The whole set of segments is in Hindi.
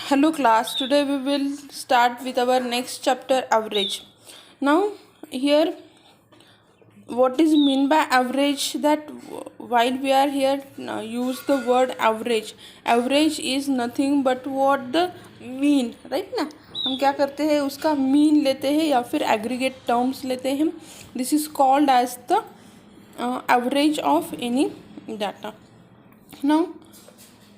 Hello class, today we will start with our next chapter average. Now here what is mean by average, that while we are here use the word average. Average is nothing but what the mean, right ना. हम क्या करते हैं, उसका मीन लेते हैं या फिर एग्रीगेट टर्म्स लेते हैं. This is called as the average of any data. Now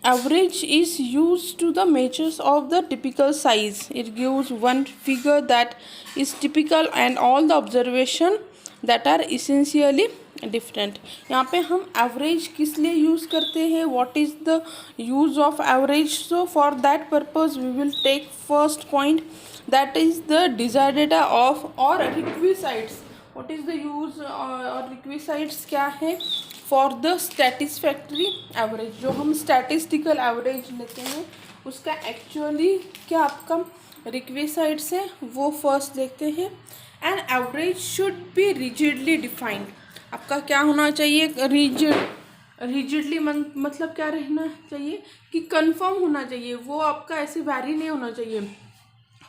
average is used to the measures of the typical size. It gives one figure that is typical and all the observation that are essentially different. यहाँ पे हम average किस लिए use करते हैं, what is the use of average. So for that purpose we will take first point, that is the desired data of or requisites. What is the use और requisites क्या है फॉर द स्टैटिस्फैक्ट्री एवरेज. जो हम स्टैटिस्टिकल एवरेज लेते हैं उसका एक्चुअली क्या आपका रिक्विसाइड्स है वो फर्स्ट देखते हैं. And average should B rigidly defined. आपका क्या होना चाहिए, रिजिडली मतलब क्या रहना चाहिए कि कंफर्म होना चाहिए. वो आपका ऐसे वैरी नहीं होना चाहिए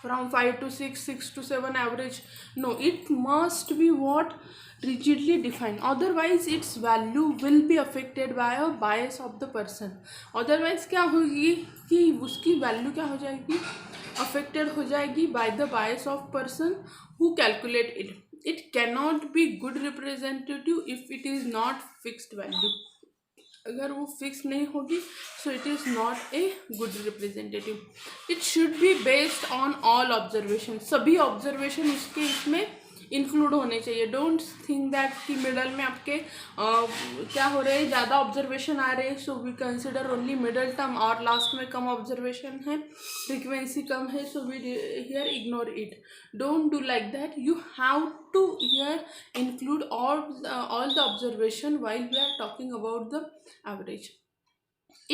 from 5 to 6, 6 to 7 average. No, it must be what? Rigidly defined. Otherwise its value will be affected by a bias of the person. Otherwise क्या होगी कि उसकी वैल्यू क्या हो जाएगी, अफेक्टेड हो जाएगी by the bias of person who calculate it. It cannot be good representative if it is not fixed value. अगर वो फिक्स नहीं होगी so it is not a good representative. It should be based on all observation. सभी ऑब्जर्वेशन उसके इसमें इंक्लूड होने चाहिए. डोंट थिंक दैट कि मिडल में आपके क्या हो रहे हैं, ज़्यादा ऑब्जर्वेशन आ रहे हैं so we consider only middle term, और लास्ट में कम ऑब्जर्वेशन है, फ्रीक्वेंसी कम है so we here ignore it. Don't do like that. You have to here include all the observation while we are talking about the average.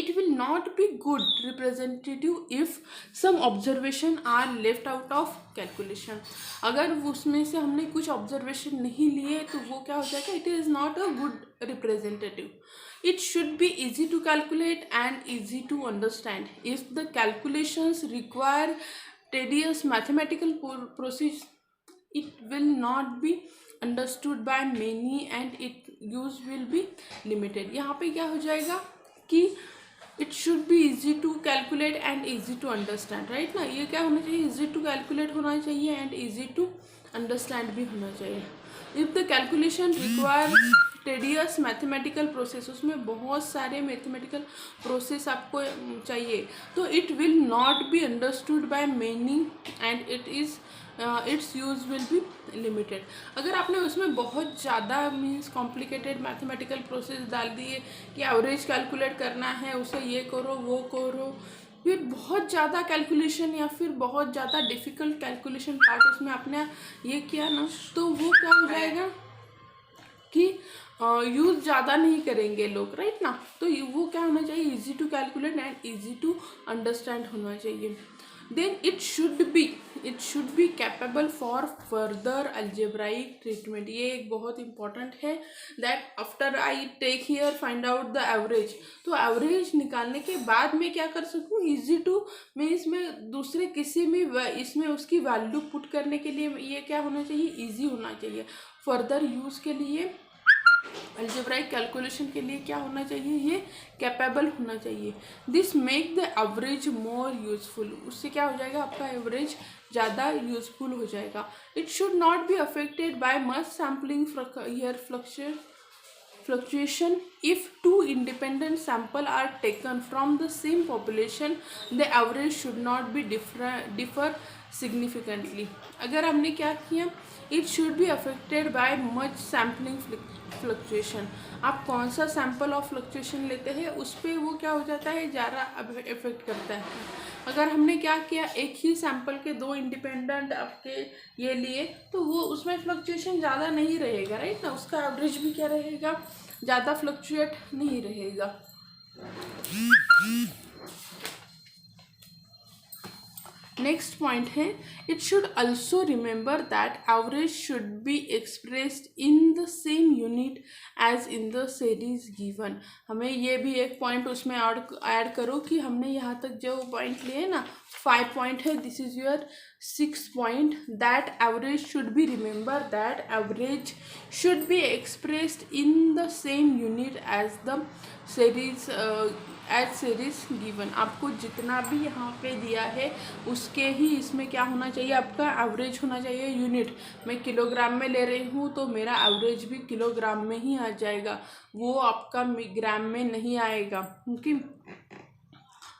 It will not be good representative if some observation are left out of calculation. अगर उसमें से हमने कुछ observation नहीं लिए तो वो क्या हो जाएगा, it is not a good representative. It should be easy to calculate and easy to understand. If the calculations require tedious mathematical process, it will not be understood by many and its use will be limited. यहाँ पे क्या हो जाएगा कि it should be easy to calculate and easy to understand, right ना. ये क्या होना चाहिए, easy to calculate होना चाहिए and easy to understand भी होना चाहिए. If the calculation requires tedious mathematical process, उसमें बहुत सारे mathematical process आपको चाहिए तो it will not be understood by many and it's use will be limited. अगर आपने उसमें बहुत ज़्यादा मीन्स कॉम्प्लिकेटेड मैथमेटिकल प्रोसेस डाल दिए कि एवरेज कैलकुलेट करना है, उसे ये करो वो करो, फिर बहुत ज़्यादा कैलकुलेशन या फिर बहुत ज़्यादा डिफ़िकल्ट कैलकुलेशन पार्ट उसमें आपने ये किया ना तो वो क्या हो जाएगा कि यूज़ ज़्यादा नहीं करेंगे लोग, राइट ना. तो वो क्या होना चाहिए, easy to calculate and easy to understand होना चाहिए. Then it should be capable for further algebraic treatment. ये एक बहुत important है that after I take here find out the average. तो average निकालने के बाद मैं क्या कर सकूँ, easy to मैं इसमें दूसरे किसी भी इसमें उसकी वैल्यू पुट करने के लिए ये क्या होना चाहिए, easy होना चाहिए. फर्दर यूज़ के लिए अल्जेब्राइक कैलकुलेशन के लिए क्या होना चाहिए, ये कैपेबल होना चाहिए. This make the average more useful. उससे क्या हो जाएगा, आपका एवरेज ज़्यादा यूजफुल हो जाएगा. It should not be affected by much sampling here fluctuation. If two independent sample are taken from the same population, the average should not be differ significantly. अगर हमने क्या किया, it should be affected by much sampling fluctuation. आप कौन सा सैम्पल ऑफ फ्लक्चुएशन लेते हैं उस पर वो क्या हो जाता है, ज़्यादा इफेक्ट करता है. अगर हमने क्या किया, एक ही सैम्पल के दो इंडिपेंडेंट आपके ये लिए तो वो उसमें फ्लक्चुएशन ज़्यादा नहीं रहेगा, राइट ना. उसका एवरेज भी क्या रहेगा, ज़्यादा फ्लक्चुएट नहीं रहेगा. नेक्स्ट पॉइंट है, it should also remember that average should be expressed in the same unit as in the series given. हमें ये भी एक पॉइंट उसमें ऐड करो कि हमने यहाँ तक जो पॉइंट लिए ना 5 पॉइंट है, this is your 6 point, that average should be remember that average should be expressed in the same unit as the series given. आपको जितना भी यहाँ पे दिया है उसके ही इसमें क्या होना चाहिए, आपका एवरेज होना चाहिए यूनिट। मैं किलोग्राम में ले रही हूँ तो मेरा एवरेज भी किलोग्राम में ही आ जाएगा, वो आपका ग्राम में नहीं आएगा। Okay,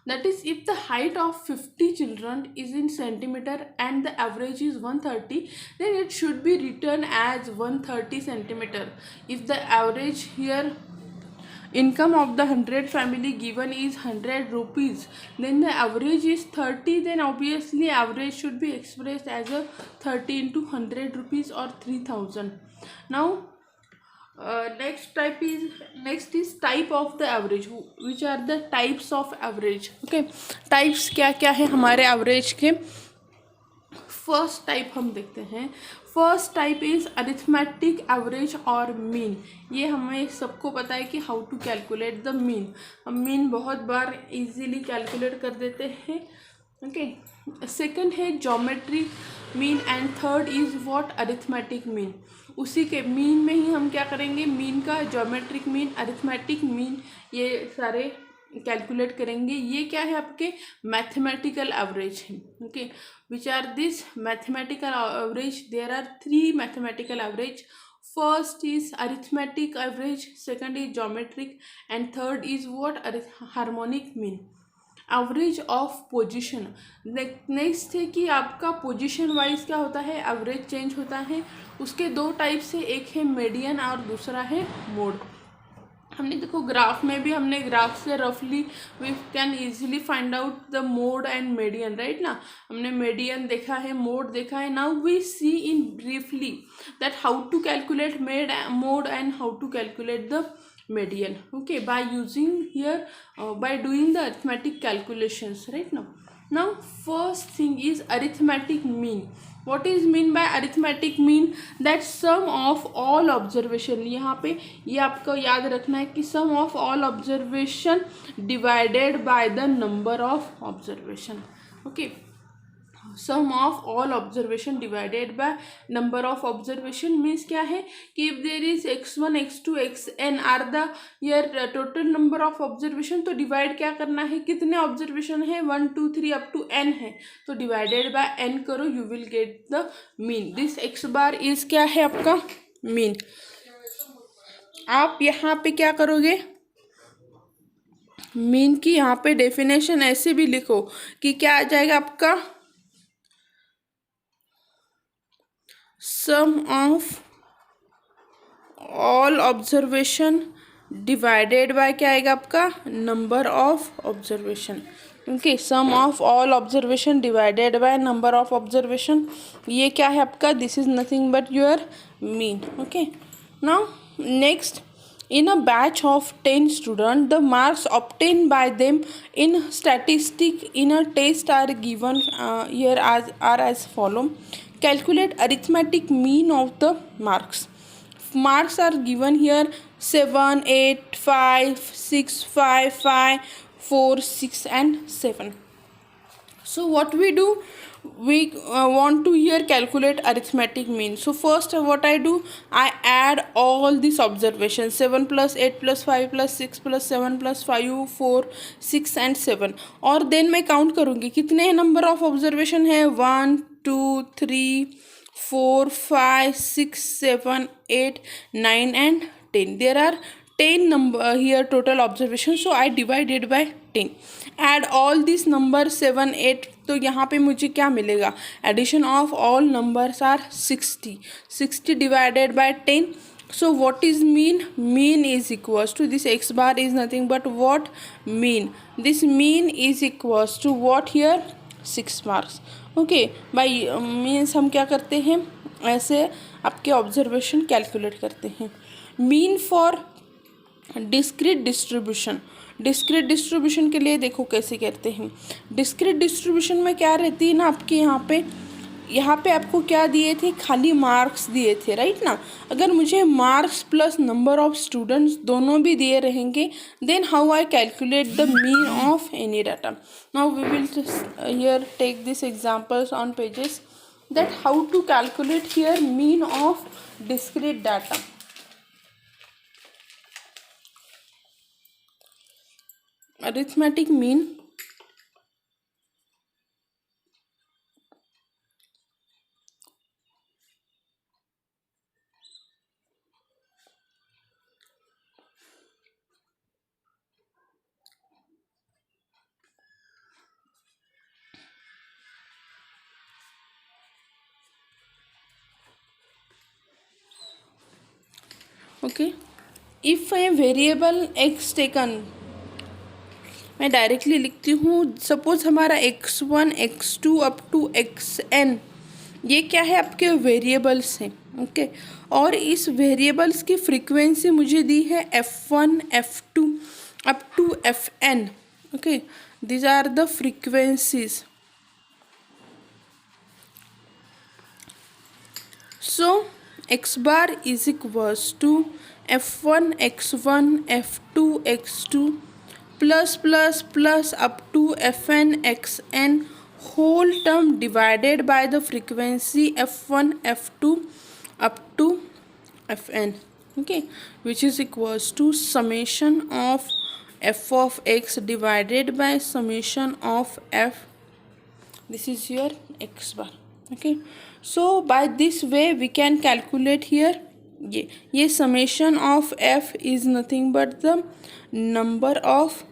that is, if the height of 50 children is in centimeter and the average is 130, then it should be written as 130 centimeter. If the average here income of the 100 family given is 100 rupees, then the average is 30, then obviously average should be expressed as a 30 into 100 rupees or 3000. Now next is type of the average, which are the types of average. Okay, types क्या क्या है हमारे average के। फर्स्ट टाइप हम देखते हैं, first type is arithmetic average और मीन। ये हमें सबको पता है कि how to calculate the mean, हम मीन बहुत बार इजीली कैलकुलेट कर देते हैं। ओके, सेकंड है geometric mean and third is what, arithmetic mean. उसी के मीन में ही हम क्या करेंगे, मीन का ज्योमेट्रिक मीन, अरिथमेटिक मीन, ये सारे कैलकुलेट करेंगे। ये क्या है, आपके मैथमेटिकल एवरेज है। Okay, which are this mathematical average, there are 3 mathematical average. First is arithmetic average, second is geometric and third is what, harmonic mean. Average of position, next है कि आपका पोजीशन वाइज क्या होता है, एवरेज चेंज होता है। उसके 2 टाइप से, एक है मीडियन और दूसरा है मोड। हमने देखो ग्राफ में भी, हमने ग्राफ से रफली we can easily find out the mode and median, right ना। हमने मीडियन देखा है, मोड देखा है। Now we see in briefly that how to calculate mode and how to calculate the median, okay, by using here by doing the arithmetic calculations, right now first thing is arithmetic mean. What is mean by arithmetic mean, that sum of all observation, यहाँ पे ये आपको याद रखना है कि sum of all observation divided by the number of observation. Okay, sum of all observation divided by number of observation means क्या है कि if there is x1 x2 xn are the your total number of observation, तो डिवाइड क्या करना है, कितने ऑब्जर्वेशन है, 1 2 3 अप टू n है, तो डिवाइडेड बाय n करो, you will get the mean. This x bar is क्या है, आपका मीन। आप यहाँ पे क्या करोगे, मीन की यहाँ पे डेफिनेशन ऐसे भी लिखो कि क्या आ जाएगा आपका, sum of all observation divided by क्या आएगा आपका, number of observation. Okay, sum of all observation divided by number of observation, ये क्या है आपका, this is nothing but your mean. Okay, now next, in a batch of 10 students, the marks obtained by them in statistics in a test are given here as follow. Calculate arithmetic mean of the marks. Marks are given here 7 8 5 6 5 5 4 6 and 7. So what we do, we want to here calculate arithmetic mean. So first what I do, I add all these observations, 7 plus 8 plus 5 plus 6 plus 7 plus 5 4 6 and 7, और then मैं काउंट करूँगी कितने नंबर ऑफ ऑब्जर्वेशन है, 1 2 3 4 5 6 7 8 9 and 10. There are 10 number here total observation, so I divided by 10. Add all these number 7 8, तो यहाँ पे मुझे क्या मिलेगा, addition of all numbers are 60. 60 divided by 10. So what is mean? Mean is equals to this x bar is nothing but what, mean. This mean is equals to what here, 6 marks. Okay, by means हम क्या करते हैं, ऐसे आपके ऑब्जर्वेशन कैलकुलेट करते हैं। Mean for discrete distribution, discrete distribution के लिए देखो कैसे करते हैं। डिस्क्रीट डिस्ट्रीब्यूशन में क्या रहती है ना, आपके यहाँ पे आपको क्या दिए थे, खाली मार्क्स दिए थे, राइट ना। अगर मुझे marks plus number of students दोनों भी दिए रहेंगे, then how I calculate the mean of any data. Now we will here take this examples on pages that how to calculate here mean of discrete data. Arithmetic mean okay, if a variable x taken, मैं डायरेक्टली लिखती हूँ, सपोज हमारा x1 x2 up to xn ये क्या है, आपके वेरिएबल्स हैं, ओके। और इस वेरिएबल्स की फ्रीक्वेंसी मुझे दी है f1 f2 up to fn, okay. These are the frequencies. So x bar is equals to f1 x1 f2 x2 plus up to fn xn whole term divided by the frequency f1 f2 up to fn, okay, which is equals to summation of f of x divided by summation of f, this is your x bar, okay. So by this way we can calculate here ये summation of f is nothing but the number of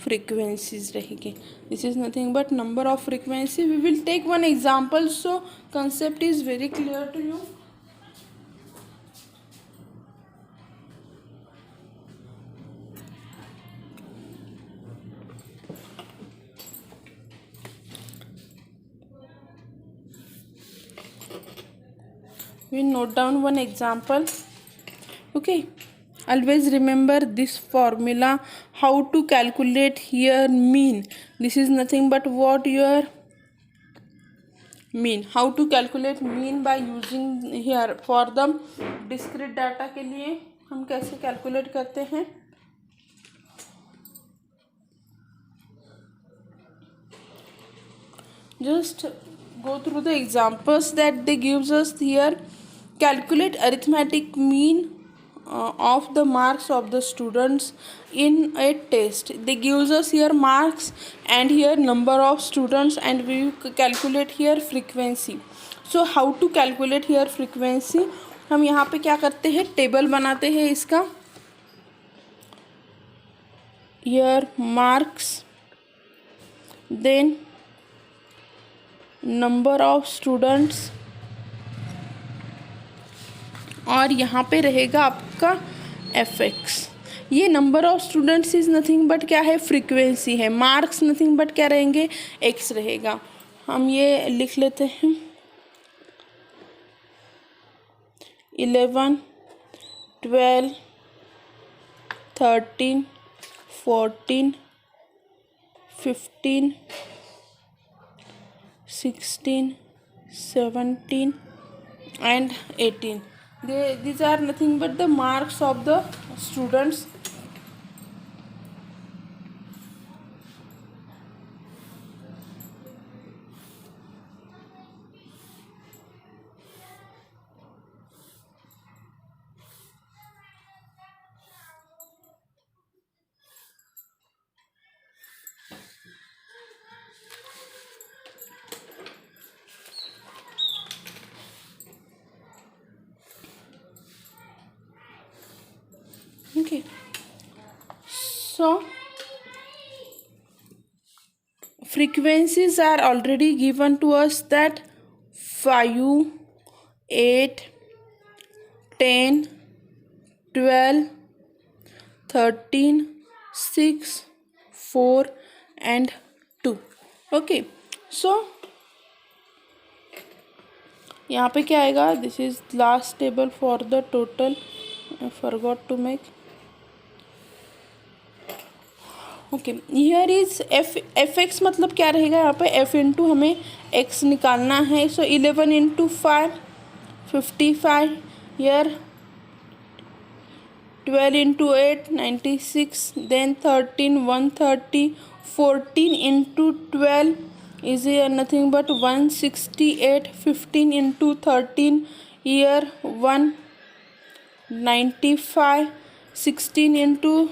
frequencies रहेगी, this is nothing but number of frequency. We will take one example so concept is very clear to you. We note down one example, okay. Always remember this formula, how to calculate here mean. This is nothing but what your mean, how to calculate mean by using here for the discrete data के लिए हम कैसे calculate करते हैं। Just go through the examples that they gives us here. Calculate arithmetic mean of the marks of the students in a test. They gives us here marks and here number of students, and we calculate here frequency. So how to calculate here frequency, हम यहाँ पे क्या करते हैं, टेबल बनाते हैं इसका, here marks, then number of students, और यहाँ पे रहेगा आपका fx। ये number of students is nothing but क्या है, फ्रीक्वेंसी है। मार्क्स नथिंग बट क्या रहेंगे, x रहेगा। हम ये लिख लेते हैं 11 12 13 14 15 16 17 and 18. These are nothing but the marks of the students. Okay, so frequencies are already given to us, that 5 8 10 12 13 6 4 and 2, okay. So यहाँ पे क्या आएगा, this is last table for the total, I forgot to make okay, here is F x मतलब क्या रहेगा यहाँ पे एफ इंटू हमें एक्स निकालना है. सो 11 into 5 55. Here 12 into 8 96, then 13 130, 14 into 12 is here nothing but 168, 15 into 13 here 195, 16 into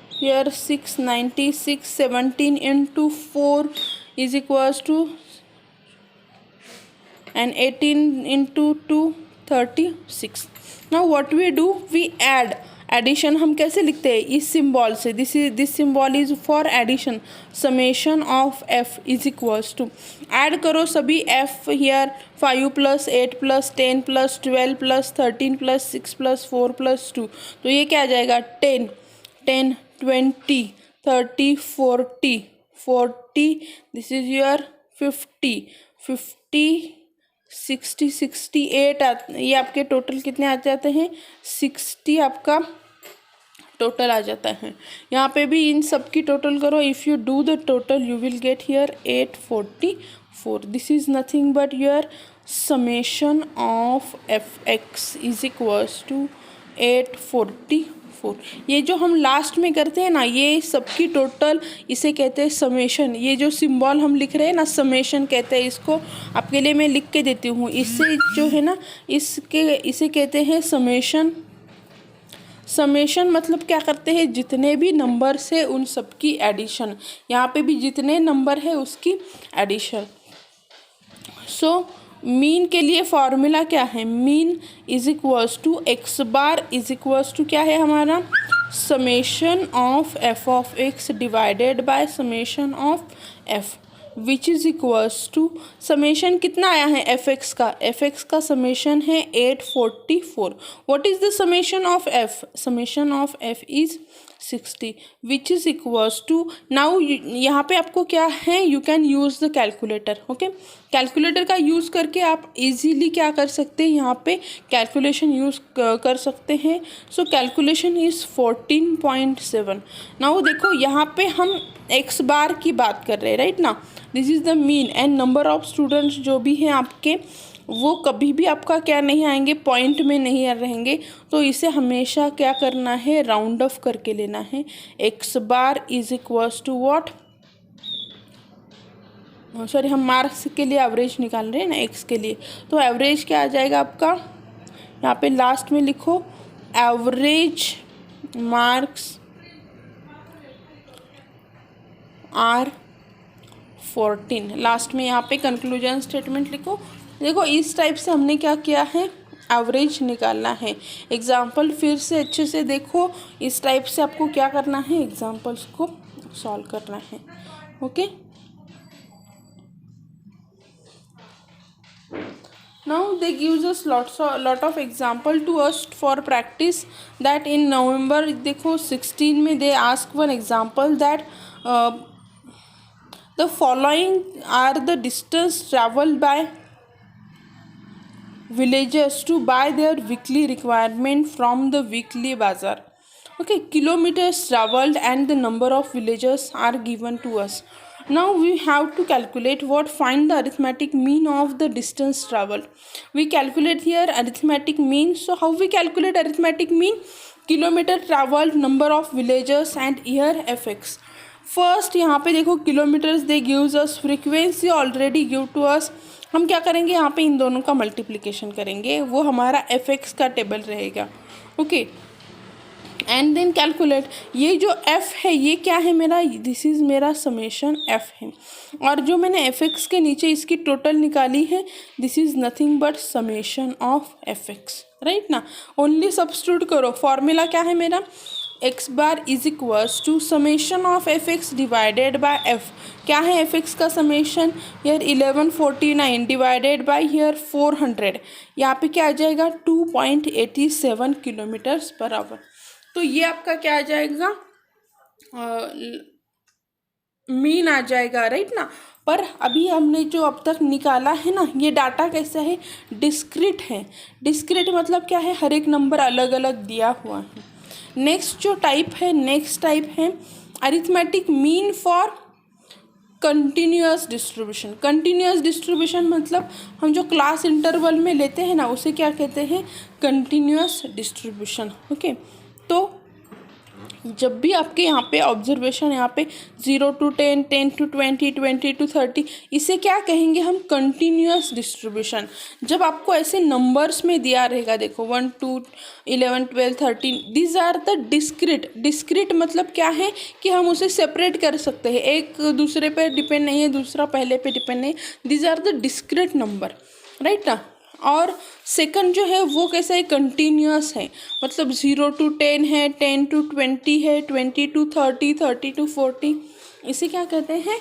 here 696, 17 into 4 is equals to and 18 into 2 36. Now what we do, we add. Addition हम कैसे लिखते हैं, इस सिंबल से. This symbol is for addition. Summation of F is equals to, add करो सभी एफ हियर 5 + 8 + 10 + 12 + 13 + 6 + 4 + 2. तो ये क्या आ जाएगा 10 10 20 30 40 40. This is your 50 50 60 68. ये आपके टोटल कितने आ जाते हैं 60 आपका टोटल आ जाता है. यहाँ पे भी इन सब की टोटल करो. If you do the total you will get here 844. This is nothing but your summation of F X is equals to 844. ये जो हम लास्ट में करते हैं ना, ये सबकी टोटल इसे कहते हैं समेशन. ये जो सिंबल हम लिख रहे हैं ना, समेशन कहते हैं इसको. आपके लिए मैं लिख के देती हूँ. इससे जो है ना, इसे कहते हैं समेशन. समेशन मतलब क्या करते हैं, जितने भी नंबर से उन सब की एडिशन. यहाँ पे भी जितने नंबर है उसकी एडिशन. सो मीन के लिए फॉर्मूला क्या है, mean is equals to X bar is equals to क्या है हमारा summation of F of X divided by summation of F, which is equals to summation कितना आया है एफ एक्स का समेशन है 844. What is the summation of F, summation of F is 60 which is equals to. Now यहाँ पे आपको क्या है, you can use the calculator. Okay, calculator का यूज़ करके आप इजीली क्या कर सकते हैं, यहाँ पे कैलकुलेशन यूज़ कर सकते हैं. So calculation is 14.7. नाउ देखो यहाँ पे हम एक्स बार की बात कर रहे हैं, राइट ना. This is the mean and number of students जो भी हैं आपके, वो कभी भी आपका क्या नहीं आएंगे, पॉइंट में नहीं रहेंगे. तो इसे हमेशा क्या करना है, राउंड ऑफ करके लेना है. X bar is equals to what, sorry हम मार्क्स के लिए एवरेज निकाल रहे हैं ना एक्स के लिए. तो एवरेज क्या आ जाएगा आपका, यहाँ पे लास्ट में लिखो एवरेज मार्क्स आर 14. लास्ट में यहाँ पे कंक्लूजन स्टेटमेंट लिखो. देखो इस टाइप से हमने क्या किया है, एवरेज निकालना है. एग्जाम्पल फिर से अच्छे से देखो. इस टाइप से आपको क्या करना है, एग्जाम्पल्स को सॉल्व करना है. Okay, now they gives us lot of example to us for practice. that in November देखो 16 में they ask one example that the following are the distance traveled by villagers to buy their weekly requirement from the weekly bazaar. Okay, kilometers traveled and the number of villagers are given to us. Now we have to calculate what, find the arithmetic mean of the distance traveled. We calculate here arithmetic mean. So how we calculate arithmetic mean, kilometer traveled, number of villagers and here fx. First यहाँ पे देखो kilometers they gives us, frequency already give to us. हम क्या करेंगे, यहाँ पे इन दोनों का मल्टीप्लिकेशन करेंगे, वो हमारा एफ एक्स का टेबल रहेगा. Okay, and then calculate. ये जो एफ है ये क्या है मेरा, दिस इज़ मेरा समेशन एफ है. और जो मैंने एफ एक्स के नीचे इसकी टोटल निकाली है, this is nothing but summation of F X, right ना. ओनली सब्स्टिट्यूट करो. फॉर्मूला क्या है मेरा, X bar is equals to summation of F X divided by F. क्या है एफ एक्स का summation, here 1149 divided by here 400. यहाँ पे क्या आ जाएगा 2.87 किलोमीटर्स पर आवर. तो ये आपका क्या आ जाएगा, मीन आ जाएगा, राइट ना. पर अभी हमने जो अब तक निकाला है ना, ये डाटा कैसा है, डिस्क्रीट है. डिस्क्रीट मतलब क्या है, हर एक नंबर अलग अलग दिया हुआ है. नेक्स्ट जो टाइप है, नेक्स्ट टाइप है arithmetic mean for continuous distribution. Continuous distribution मतलब हम जो क्लास इंटरवल में लेते हैं ना, उसे क्या कहते हैं, कंटिन्यूअस डिस्ट्रीब्यूशन। ओके, तो जब भी आपके यहाँ पे ऑब्जर्वेशन यहाँ पे 0 to 10, 10 to 20, 20 to 30, इसे क्या कहेंगे हम, कंटिन्यूअस डिस्ट्रीब्यूशन। जब आपको ऐसे नंबर्स में दिया रहेगा, देखो 1 2 11 12 13, these are the discrete. Discrete मतलब क्या है कि हम उसे सेपरेट कर सकते हैं, एक दूसरे पे डिपेंड नहीं है, दूसरा पहले पे डिपेंड नहीं, these are the discrete number, right ना। और सेकंड जो है वो कैसा है, कंटिन्यूअस है, मतलब 0 to 10 है, 10 to 20 है, 20 to 30, 30 to 40, इसे क्या कहते हैं,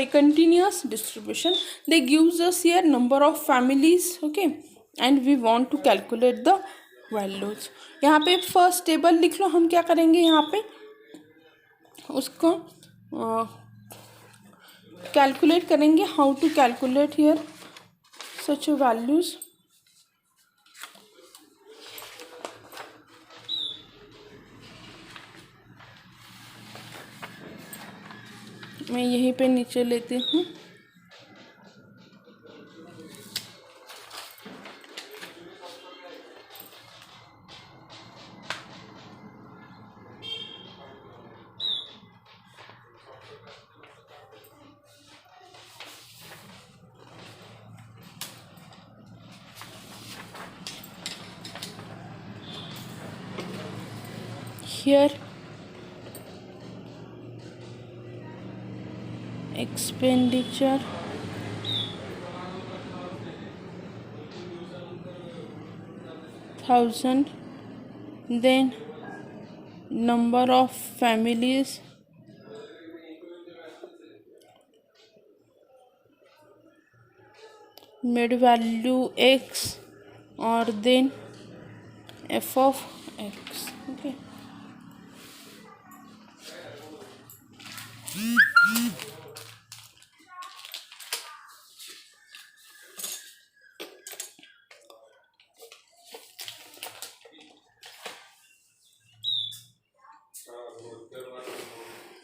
continuous distribution. They gives us here number of families, okay, and we want to calculate the values. यहाँ पे फर्स्ट टेबल लिख लो, हम क्या करेंगे यहाँ पे उसको कैलकुलेट करेंगे, how to calculate here such values। मैं यहीं पे नीचे लेती हूँ। Here expenditure, thousand, then number of families, mid value x, or then f of x, okay।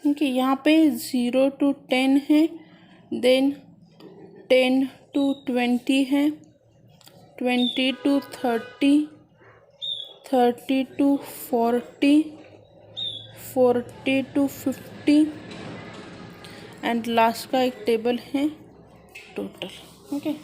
Okay, यहाँ पे 0 to 10 है, देन 10 to 20 है, 20 to 30, 30 to 40, 40 to 50, and last का एक टेबल है टोटल, ओके।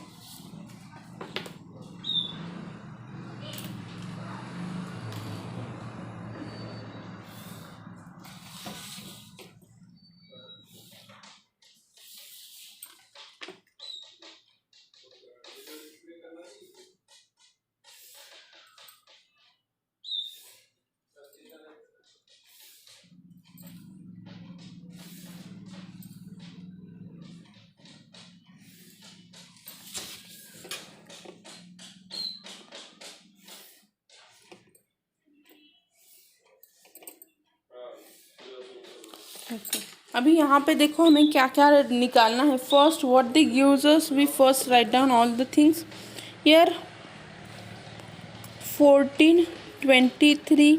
ओके, अभी यहाँ पे देखो हमें क्या क्या निकालना है। First what they gives us, we first write down all the things here. 14, 23,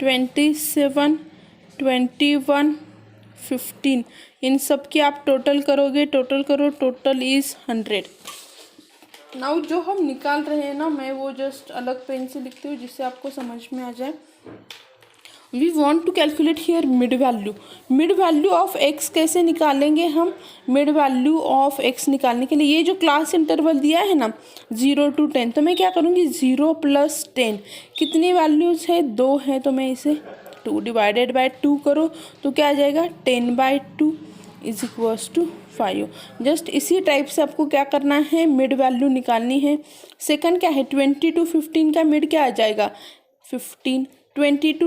27, 21, 15, इन सब की आप टोटल करोगे, टोटल करो, टोटल इज़ 100। नाउ जो हम निकाल रहे हैं ना, मैं वो जस्ट अलग पेन से लिखती हूँ जिससे आपको समझ में आ जाए। We want to calculate here mid value. Mid value of X कैसे निकालेंगे हम, मिड वैल्यू ऑफ एक्स निकालने के लिए ये जो क्लास इंटरवल दिया है ना 0 to 10, तो मैं क्या करूँगी 0 + 10, कितनी वैल्यूज़ है, 2 है, तो मैं इसे 2 डिवाइडेड बाय 2 करो तो क्या आ जाएगा 10/2 इज इक्वल्स टू 5। जस्ट इसी टाइप से आपको क्या करना है, मिड वैल्यू निकालनी है। सेकंड क्या है, 20 to 15 का मिड क्या आ जाएगा 15, 20 to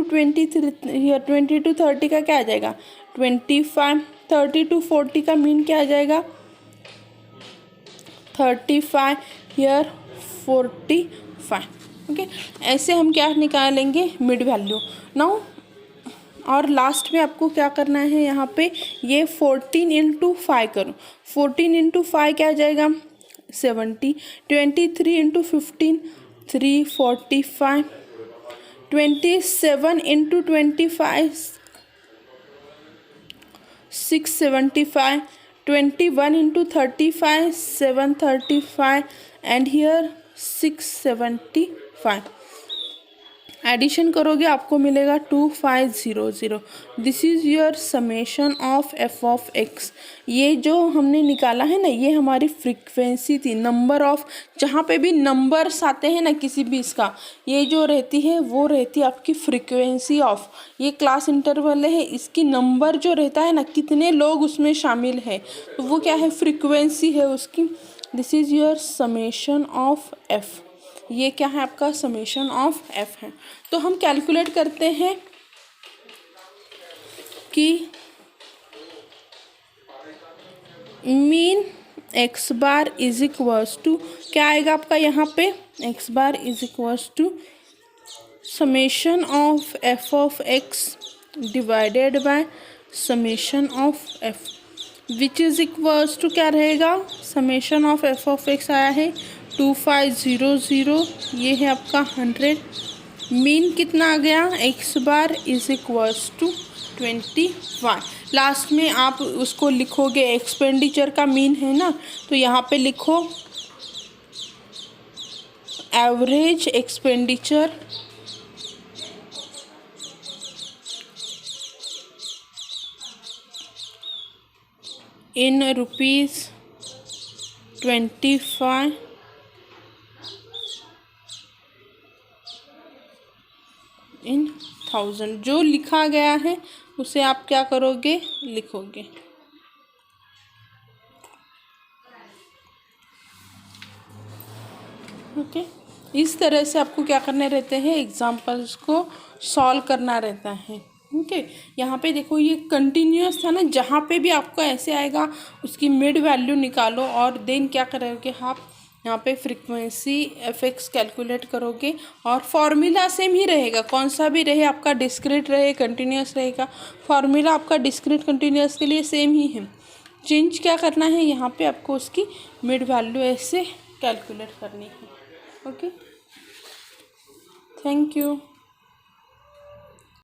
30 का क्या आ जाएगा 25, 30 to 40 का मीन क्या आ जाएगा 35, हियर 45, ओके। ऐसे हम क्या निकालेंगे मिड वैल्यू। नाउ और लास्ट में आपको क्या करना है, यहाँ पे ये 14 × 5 करो, 14 × 5 क्या आ जाएगा 70, 23 × 15 345, 27 × 25 675, 21 into 35, 735, and here 675. एडिशन करोगे आपको मिलेगा 2500. This is your summation of F of x. ये जो हमने निकाला है ना, ये हमारी फ्रीक्वेंसी थी. नंबर ऑफ, जहाँ पे भी नंबर्स आते हैं ना किसी भी इसका, ये जो रहती है वो रहती है आपकी फ्रीक्वेंसी ऑफ. ये क्लास इंटरवल है, इसकी नंबर जो रहता है ना, कितने लोग उसमें शामिल है, तो वो क्या है, फ्रीक्वेंसी है उसकी. This is your summation of F. ये क्या है आपका समेशन ऑफ एफ है. तो हम कैलकुलेट करते हैं कि mean X bar is equals to, क्या आएगा आपका यहाँ पे, X bar is equals to summation of F of X divided by summation of F, which is equals to क्या रहेगा, summation of F of X आया है 2500, ये है आपका 100. मीन कितना आ गया, X bar is equals to 21. Last में आप उसको लिखोगे, एक्सपेंडिचर का मीन है ना, तो यहाँ पे लिखो एवरेज एक्सपेंडिचर इन रुपीज़ 25 इन 1000. जो लिखा गया है उसे आप क्या करोगे, लिखोगे. ओके, इस तरह से आपको क्या करने रहते हैं, एग्जाम्पल्स को सॉल्व करना रहता है. ओके, यहाँ पे देखो ये कंटिन्यूअस था ना, जहाँ पे भी आपको ऐसे आएगा उसकी मिड वैल्यू निकालो और देन क्या करोगे आप, यहाँ पे फ्रीक्वेंसी एफ एक्स कैलकुलेट करोगे. और फॉर्मूला सेम ही रहेगा, कौन सा भी रहे आपका, डिस्क्रीट रहे कंटिन्यूअस रहेगा. फॉर्मूला आपका डिस्क्रीट कंटिन्यूअस के लिए सेम ही है. चेंज क्या करना है, यहाँ पे आपको उसकी मिड वैल्यू ऐसे कैलकुलेट करनी है. Okay, thank you.